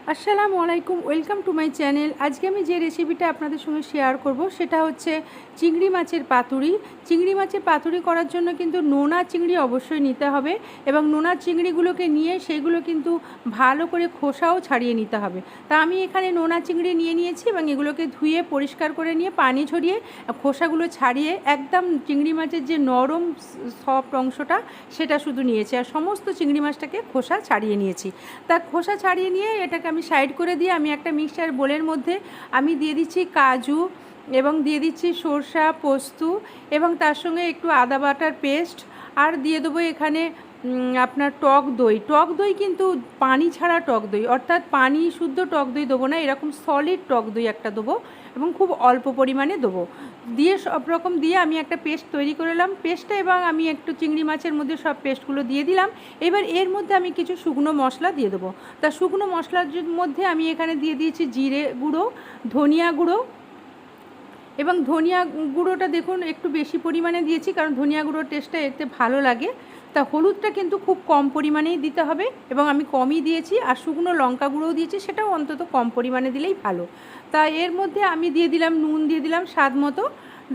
আসসালামু আলাইকুম, welcome to my channel. আজকে আমি যে রেসিপিটা আপনাদের সঙ্গে শেয়ার করব সেটা হচ্ছে চিংড়ি মাছের পাতুরি। চিংড়ি মাছের পাতুরি করার জন্য কিন্তু নোনা চিংড়ি অবশ্যই নিতে হবে এবং নোনা চিংড়িগুলোকে নিয়ে সেইগুলো কিন্তু ভালো করে খোসাও ছাড়িয়ে নিতে হবে। তা আমি এখানে নোনা চিংড়ি নিয়ে নিয়েছি এবং এগুলোকে ধুয়ে পরিষ্কার করে নিয়ে পানি ঝরিয়ে খোসাগুলো ছাড়িয়ে একদম চিংড়ি মাছের যে নরম সফট অংশটা সেটা শুধু নিয়েছি, আর সমস্ত চিংড়ি মাছটাকে খোসা ছাড়িয়ে নিয়েছি। তা খোসা ছাড়িয়ে নিয়ে এটাকে আমি সাইড করে দিয়ে আমি একটা মিক্সচার বোলের মধ্যে আমি দিয়ে দিচ্ছি কাজু এবং দিয়ে দিচ্ছি সরষা পোস্ত এবং তার সঙ্গে একটু আদা বাটার পেস্ট, আর দিয়ে দেবো এখানে আপনার টক দই কিন্তু পানি ছাড়া টক দই, অর্থাৎ পানি শুদ্ধ টক দই দেবো না, এরকম সলিড টক দই একটা দেবো এবং খুব অল্প পরিমাণে দেবো। দিয়ে সব রকম দিয়ে আমি একটা পেস্ট তৈরি করে নিলাম পেস্টটা, এবং আমি একটু চিংড়ি মাছের মধ্যে সব পেস্টগুলো দিয়ে দিলাম। এবার এর মধ্যে আমি কিছু শুকনো মশলা দিয়ে দেবো। তা শুকনো মশলার মধ্যে আমি এখানে দিয়ে দিয়েছি জিরে গুঁড়ো, ধনিয়া গুঁড়ো, এবং ধনিয়া গুঁড়োটা দেখুন একটু বেশি পরিমাণে দিয়েছি কারণ ধনিয়া গুঁড়োর টেস্টটা এতে ভালো লাগে। তা হলুদটা কিন্তু খুব কম পরিমাণেই দিতে হবে এবং আমি কমই দিয়েছি, আর শুকনো লঙ্কা গুঁড়োও দিয়েছি, সেটাও অন্তত কম পরিমাণে দিলেই ভালো। তা এর মধ্যে আমি দিয়ে দিলাম নুন, দিয়ে দিলাম স্বাদ মতো,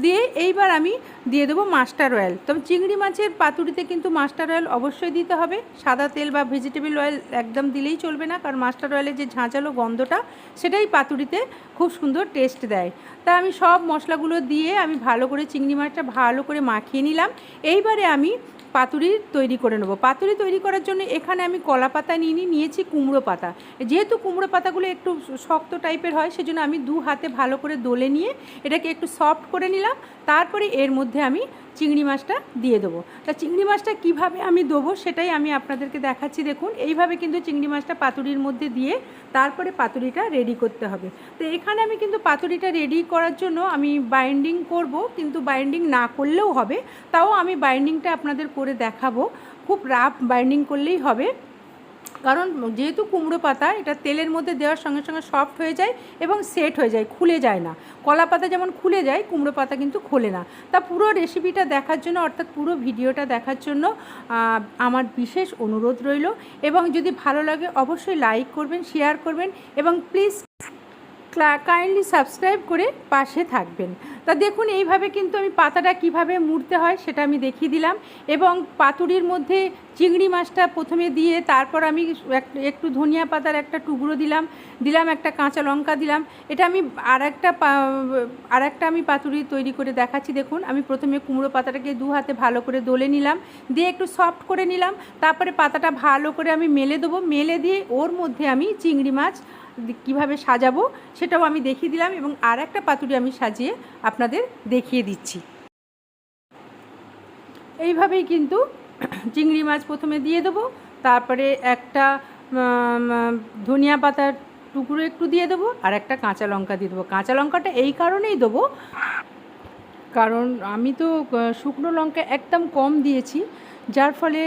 দিয়ে এইবার আমি দিয়ে দেবো মাস্টার অয়েল। তবে চিংড়ি মাছের পাতুরিতে কিন্তু মাস্টার অয়েল অবশ্যই দিতে হবে, সাদা তেল বা ভেজিটেবল অয়েল একদম দিলেই চলবে না, কারণ মাস্টার অয়েলের যে ঝাঁঝালো গন্ধটা সেটাই পাতুরিতে খুব সুন্দর টেস্ট দেয়। তা আমি সব মশলাগুলো দিয়ে আমি ভালো করে চিংড়ি মাছটা ভালো করে মাখিয়ে নিলাম। এইবারে আমি পাতুরি তৈরি করে নেব। পাতুরি তৈরি করার জন্য এখানে আমি কলা পাতা নিয়েছি কুমড়ো পাতা। যেহেতু কুমড়ো পাতাগুলো একটু শক্ত টাইপের হয় সেজন্য আমি দু হাতে ভালো করে দলে নিয়ে এটাকে একটু সফট করে নিলাম। তারপরে এর মধ্যে আমি চিংড়ি মাছটা দিয়ে দেবো। তা চিংড়ি মাছটা কীভাবে আমি দেবো সেটাই আমি আপনাদেরকে দেখাচ্ছি। দেখুন এইভাবে কিন্তু চিংড়ি মাছটা পাতুরির মধ্যে দিয়ে তারপরে পাতুরিটা রেডি করতে হবে। তো এখানে আমি কিন্তু পাতুরিটা রেডি করার জন্য আমি বাইন্ডিং করব, কিন্তু বাইন্ডিং না করলেও হবে, তাও আমি বাইন্ডিংটা আপনাদের করে দেখাবো। খুব রাফ বাইন্ডিং করলেই হবে, কারণ যেহেতু কুমড়ো পাতা এটা তেলের মধ্যে দেওয়ার সঙ্গে সঙ্গে সফট হয়ে যায় এবং সেট হয়ে যায়, খুলে যায় না। কলা পাতা যেমন খুলে যায়, কুমড়ো পাতা কিন্তু খোলে না। তা পুরো রেসিপিটা দেখার জন্য, অর্থাৎ পুরো ভিডিওটা দেখার জন্য আমার বিশেষ অনুরোধ রইল, এবং যদি ভালো লাগে অবশ্যই লাইক করবেন, শেয়ার করবেন এবং প্লিজ কাইন্ডলি সাবস্ক্রাইব করে পাশে থাকবেন। তা দেখুন এইভাবে কিন্তু আমি পাতাটা কিভাবে মুড়তে হয় সেটা আমি দেখিয়ে দিলাম, এবং পাতুরির মধ্যে চিংড়ি মাছটা প্রথমে দিয়ে তারপর আমি একটু ধনিয়া পাতার একটা টুকরো দিলাম একটা কাঁচা লঙ্কা দিলাম। এটা আমি আর একটা আমি পাতুরি তৈরি করে দেখাচ্ছি। দেখুন আমি প্রথমে কুমড়ো পাতাটাকে দু হাতে ভালো করে দলে নিলাম, দিয়ে একটু সফট করে নিলাম, তারপরে পাতাটা ভালো করে আমি মেলে দেবো, মেলে দিয়ে ওর মধ্যে আমি চিংড়ি মাছ কীভাবে সাজাবো সেটাও আমি দেখিয়ে দিলাম, এবং আর একটা পাতুরি আমি সাজিয়ে আপনাদের দেখিয়ে দিচ্ছি। এইভাবেই কিন্তু চিংড়ি মাছ প্রথমে দিয়ে দেবো, তারপরে একটা ধনিয়া পাতার টুকরো একটু দিয়ে দেবো, আর একটা কাঁচা লঙ্কা দিয়ে দেবো। কাঁচা লঙ্কাটা এই কারণেই দেবো কারণ আমি তো শুকনো লঙ্কা একদম কম দিয়েছি, যার ফলে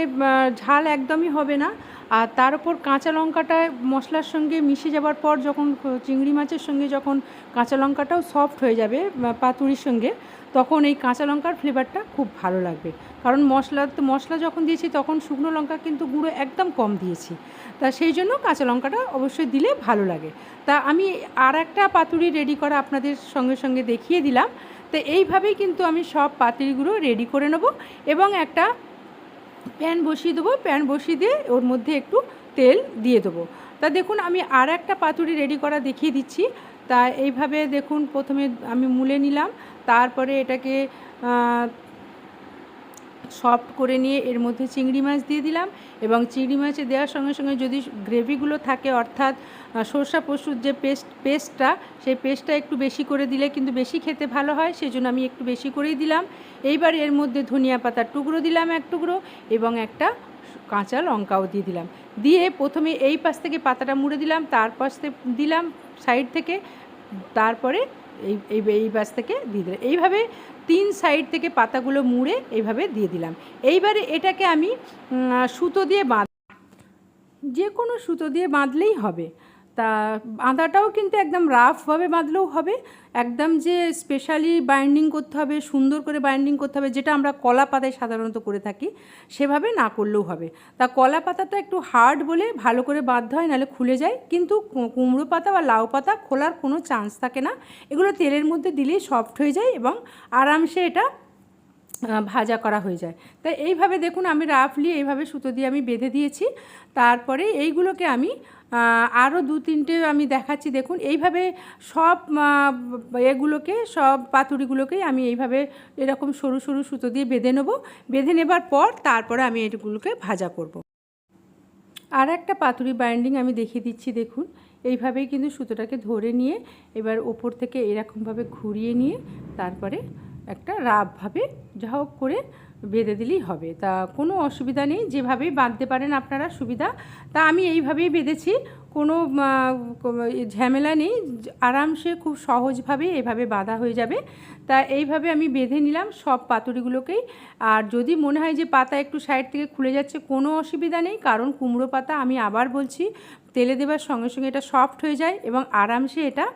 ঝাল একদমই হবে না। আর তার উপর কাঁচা লঙ্কাটা মশলার সঙ্গে মিশে যাওয়ার পর যখন চিংড়ি মাছের সঙ্গে যখন কাঁচা লঙ্কাটাও সফট হয়ে যাবে পাতুরির সঙ্গে, তখন এই কাঁচা লঙ্কার ফ্লেভারটা খুব ভালো লাগবে। কারণ মশলা যখন দিয়েছি তখন শুকনো লঙ্কা কিন্তু গুঁড়ো একদম কম দিয়েছি, তা সেই জন্য কাঁচা লঙ্কাটা অবশ্যই দিলে ভালো লাগে। তা আমি আর একটা পাতুরি রেডি করা আপনাদের সঙ্গে সঙ্গে দেখিয়ে দিলাম। তো এইভাবেই কিন্তু আমি সব পাতুরিগুলো রেডি করে নেব, এবং একটা প্যান বসিয়ে দেবো, প্যান বসিয়ে দিয়ে ওর মধ্যে একটু তেল দিয়ে দেবো। তা দেখুন আমি আর একটা পাতুরি রেডি করা দেখিয়ে দিচ্ছি। তা এইভাবে দেখুন প্রথমে আমি মুলে নিলাম, তারপরে এটাকে সফট করে নিয়ে এর মধ্যে চিংড়ি মাছ দিয়ে দিলাম, এবং চিংড়ি মাছে দেওয়ার সঙ্গে সঙ্গে যদি গ্রেভিগুলো থাকে, অর্থাৎ সরষা পোস্তুর যে পেস্টটা সেই পেস্টটা একটু বেশি করে দিলে কিন্তু বেশি খেতে ভালো হয়, সেজন্য আমি একটু বেশি করেই দিলাম। এইবার এর মধ্যে ধনিয়া পাতার টুকরো দিলাম এক টুকরো, এবং একটা কাঁচা লঙ্কাও দিয়ে দিলাম। দিয়ে প্রথমে এই পাশ থেকে পাতাটা মুড়ে দিলাম, তার পাশ থেকে দিলাম সাইড থেকে, তারপরে এই পাশ থেকে দিয়ে দিলাম। এইভাবে 3 সাইড থেকে পাতাগুলো মুড়ে এইভাবে দিয়ে দিলাম। এইবারে এটাকে আমি সুতো দিয়ে যে কোনো সুতো দিয়ে বাঁধলেই হবে। তা বাঁধাটাও কিন্তু একদম রাফভাবে বাঁধলেও হবে, একদম যে স্পেশালি বাইন্ডিং করতে হবে, সুন্দর করে বাইন্ডিং করতে হবে, যেটা আমরা কলা পাতায় সাধারণত করে থাকি, সেভাবে না করলেও হবে। তা কলা পাতাটা একটু হার্ড বলে ভালো করে বাঁধতে হয়, নাহলে খুলে যায়। কিন্তু কুমড়ো পাতা বা লাউ পাতা খোলার কোনো চান্স থাকে না, এগুলো তেলের মধ্যে দিলেই সফট হয়ে যায় এবং আরামসে এটা ভাজা করা হয়ে যায়। তাই এইভাবে দেখুন আমি রাফলি এইভাবে সুতো দিয়ে আমি বেঁধে দিয়েছি। তারপরে এইগুলোকে আমি আরও 2-3টে আমি দেখাচ্ছি। দেখুন এইভাবে সব এগুলোকে, সব পাতুড়িগুলোকেই আমি এইভাবে এরকম সরু সরু সুতো দিয়ে বেঁধে নেব। বেঁধে নেবার পর তারপরে আমি এগুলোকে ভাজা করব। আর একটা পাতুড়ি বাইন্ডিং আমি দেখিয়ে দিচ্ছি। দেখুন এইভাবেই কিন্তু সুতোটাকে ধরে নিয়ে এবার ওপর থেকে এরকমভাবে ঘুরিয়ে নিয়ে তারপরে একটা রাফভাবে যা হোক করে বেঁধে দিলেই হবে। তা কোনো অসুবিধা নেই, যেভাবেই বাঁধতে পারেন আপনারা সুবিধা। তা আমি এইভাবেই বেঁধেছি, কোনো ঝামেলা নেই, আরামসে খুব সহজভাবে এভাবে বাঁধা হয়ে যাবে। তা এইভাবে আমি বেঁধে নিলাম সব পাতুড়িগুলোকেই। আর যদি মনে হয় যে পাতা একটু সাইড থেকে খুলে যাচ্ছে, কোনো অসুবিধা নেই, কারণ কুমড়ো পাতা আমি আবার বলছি তেলে দেওয়ার সঙ্গে সঙ্গে এটা সফট হয়ে যায় এবং আরামসে এটা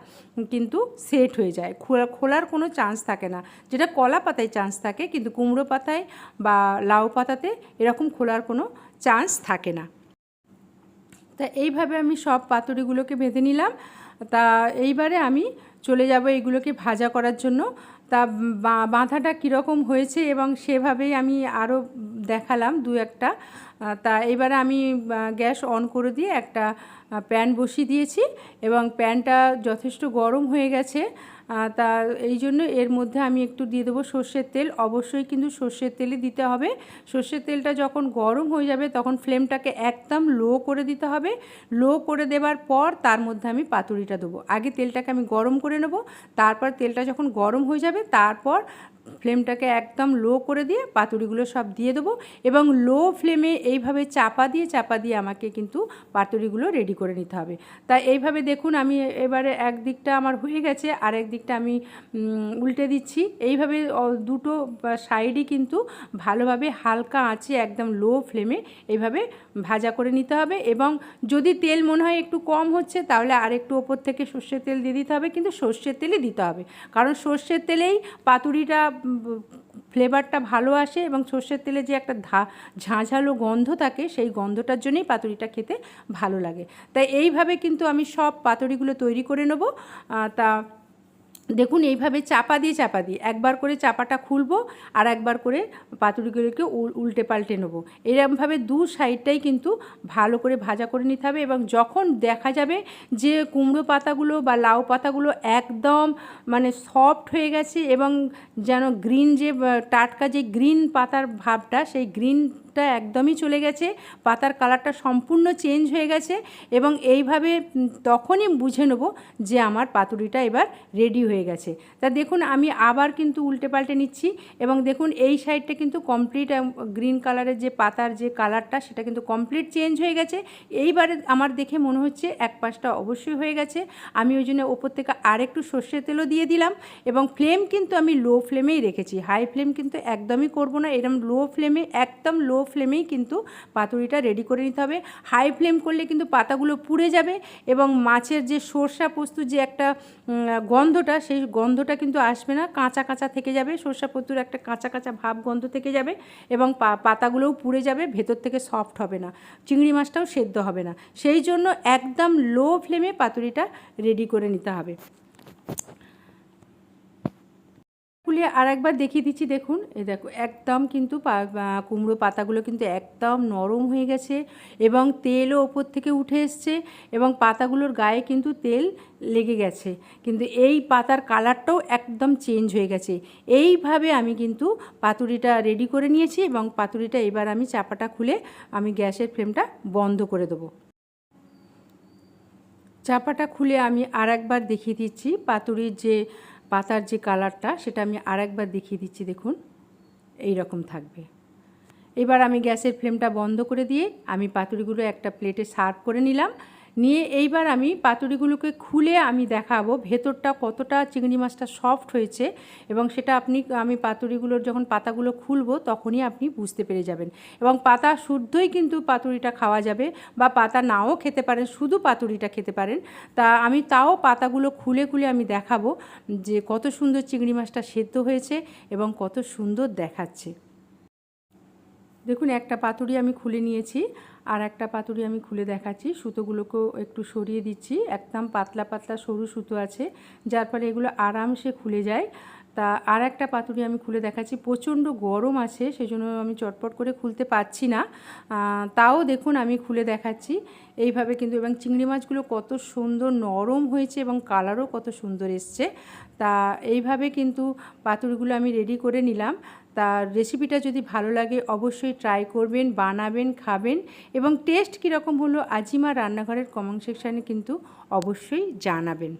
কিন্তু সেট হয়ে যায়, খোলার কোনো চান্স থাকে না, যেটা কলা পাতায় চান্স থাকে, কিন্তু কুমড়ো পাতায় বা লাউ পাতাতে এরকম খোলার কোনো চান্স থাকে না। তা এইভাবে আমি সব পাতুড়িগুলোকে বেঁধে নিলাম। তা এইবারে আমি চলে যাব এইগুলোকে ভাজা করার জন্য। তা বাঁধাটা কীরকম হয়েছে এবং সেভাবেই আমি আরও দেখালাম 2-1টা। তা এবারে আমি গ্যাস অন করে দিয়ে একটা প্যান বসিয়ে দিয়েছি এবং প্যানটা যথেষ্ট গরম হয়ে গেছে। তা এই জন্য এর মধ্যে আমি একটু দিয়ে দেবো সর্ষের তেল। অবশ্যই কিন্তু সর্ষের তেলই দিতে হবে। সর্ষের তেলটা যখন গরম হয়ে যাবে তখন ফ্লেমটাকে একদম লো করে দিতে হবে। লো করে দেওয়ার পর তার মধ্যে আমি পাতুড়িটা দেবো। আগে তেলটাকে আমি গরম করে নেব, তারপর তেলটা যখন গরম হয়ে যাবে তারপর ফ্লেমটাকে একদম লো করে দিয়ে পাতুড়িগুলো সব দিয়ে দেবো এবং লো ফ্লেমে এইভাবে চাপা দিয়ে আমাকে কিন্তু পাতুড়িগুলো রেডি করে নিতে হবে। তা এইভাবে দেখুন আমি এবারে একদিকটা আমার হয়ে গেছে, আর একদিকটা আমি উল্টে দিচ্ছি। এইভাবে দুটো সাইডই কিন্তু ভালোভাবে হালকা আঁচে একদম লো ফ্লেমে এইভাবে ভাজা করে নিতে হবে। এবং যদি তেল মনে হয় একটু কম হচ্ছে তাহলে আর একটু ওপর থেকে সর্ষের তেল দিয়ে দিতে হবে, কিন্তু সর্ষের তেলই দিতে হবে, কারণ সর্ষের তেলেই পাতুড়িটা ফ্লেভারটা ভালো আসে এবং সর্ষের তেলে যে একটা ঝাঁঝালো গন্ধ থাকে সেই গন্ধটার জন্যই পাতুড়িটা খেতে ভালো লাগে। তাই এইভাবে কিন্তু আমি সব পাতুড়িগুলো তৈরি করে নেব। তা দেখুন এইভাবে চাপা দিয়ে একবার করে চাপাটা খুলবো আর একবার করে পাতুড়িগুলোকে উল্টে পাল্টে নেবো। এরকমভাবে দু সাইডটাই কিন্তু ভালো করে ভাজা করে নিতে হবে এবং যখন দেখা যাবে যে কুমড়ো পাতাগুলো বা লাউ পাতাগুলো একদম মানে সফট হয়ে গেছে এবং যেন গ্রিন যে টাটকা যে গ্রিন পাতার ভাবটা, সেই গ্রিনটা একদমই চলে গেছে, পাতার কালারটা সম্পূর্ণ চেঞ্জ হয়ে গেছে এবং এইভাবে তখনই বুঝে নেব যে আমার পাতুড়িটা এবার রেডি হয়ে গেছে। তা দেখুন আমি আবার কিন্তু উল্টে পাল্টে নিচ্ছি এবং দেখুন এই সাইডটা কিন্তু কমপ্লিট গ্রিন কালারের যে পাতার যে কালারটা সেটা কিন্তু কমপ্লিট চেঞ্জ হয়ে গেছে। এইবারে আমার দেখে মনে হচ্ছে এক পাশটা অবশ্যই হয়ে গেছে। আমি ওই জন্য ওপর থেকে আরেকটু সর্ষের তেলও দিয়ে দিলাম এবং ফ্লেম কিন্তু আমি লো ফ্লেমেই রেখেছি, হাই ফ্লেম কিন্তু একদমই করব না, এরকম লো ফ্লেমে, একদম লো ফ্লেমেই কিন্তু পাতুড়িটা রেডি করে নিতে হবে। হাই ফ্লেম করলে কিন্তু পাতাগুলো পুড়ে যাবে এবং মাছের যে সর্ষা পোস্ত যে একটা গন্ধটা, সেই গন্ধটা কিন্তু আসবে না, কাঁচা কাঁচা থেকে যাবে, সর্ষা পোস্তুর একটা কাঁচা কাঁচা ভাব গন্ধ থেকে যাবে এবং পাতাগুলোও পুড়ে যাবে, ভেতর থেকে সফট হবে না, চিংড়ি মাছটাও সেদ্ধ হবে না। সেই জন্য একদম লো ফ্লেমে পাতুড়িটা রেডি করে নিতে হবে। খুলে আর একবার দেখিয়ে দিচ্ছি। দেখুন এই দেখো একদম কিন্তু কুমড়ো পাতাগুলো কিন্তু একদম নরম হয়ে গেছে এবং তেলও ওপর থেকে উঠে এসছে এবং পাতাগুলোর গায়ে কিন্তু তেল লেগে গেছে, কিন্তু এই পাতার কালারটাও একদম চেঞ্জ হয়ে গেছে। এইভাবে আমি কিন্তু পাতুড়িটা রেডি করে নিয়েছি এবং পাতুড়িটা এবার আমি চাপাটা খুলে আমি গ্যাসের ফ্লেমটা বন্ধ করে দেবো। চাপাটা খুলে আমি আর একবার দেখিয়ে দিচ্ছি পাতুড়ির যে পাতার যে কালারটা, সেটা আমি আর একবার দেখিয়ে দিচ্ছি। দেখুন এই রকম থাকবে। এবার আমি গ্যাসের ফ্লেমটা বন্ধ করে দিয়ে আমি পাতুড়িগুলো একটা প্লেটে সার্ভ করে নিলাম নিয়ে এইবার আমি পাতুরিগুলোকে খুলে আমি দেখাবো ভেতরটা কতটা চিংড়ি মাছটা সফট হয়েছে, এবং সেটা আমি পাতুরিগুলোর যখন পাতাগুলো খুলবো তখনই আপনি বুঝতে পেরে যাবেন। এবং পাতা শুদ্ধই কিন্তু পাতুরিটা খাওয়া যাবে, বা পাতা নাও খেতে পারেন, শুধু পাতুরিটা খেতে পারেন। তা আমি তাও পাতাগুলো খুলে খুলে আমি দেখাবো যে কত সুন্দর চিংড়ি মাছটা সেদ্ধ হয়েছে এবং কত সুন্দর দেখাচ্ছে। দেখুন, একটা পাতুরি আমি খুলে নিয়েছি, আর একটা পাতুরি আমি খুলে দেখাচ্ছি। সুতোগুলোকেও একটু সরিয়ে দিচ্ছি, একদম পাতলা পাতলা সরু সুতো আছে, যার ফলে এগুলো আরামসে খুলে যায়। তা আর একটা পাতুরি আমি খুলে দেখাচ্ছি। প্রচণ্ড গরম আছে, সেজন্য আমি চটপট করে খুলতে পারছি না, তাও দেখুন আমি খুলে দেখাচ্ছি এইভাবে কিন্তু। এবং চিংড়ি মাছগুলো কত সুন্দর নরম হয়েছে এবং কালারও কত সুন্দর এসছে। তা এইভাবে কিন্তু পাতুরিগুলো আমি রেডি করে নিলাম। তার রেসিপিটা যদি ভালো লাগে অবশ্যই ট্রাই করবেন, বানাবেন, খাবেন, এবং টেস্ট কীরকম হলো আজিমা রান্নাঘরের কমেন্ট সেকশানে কিন্তু অবশ্যই জানাবেন।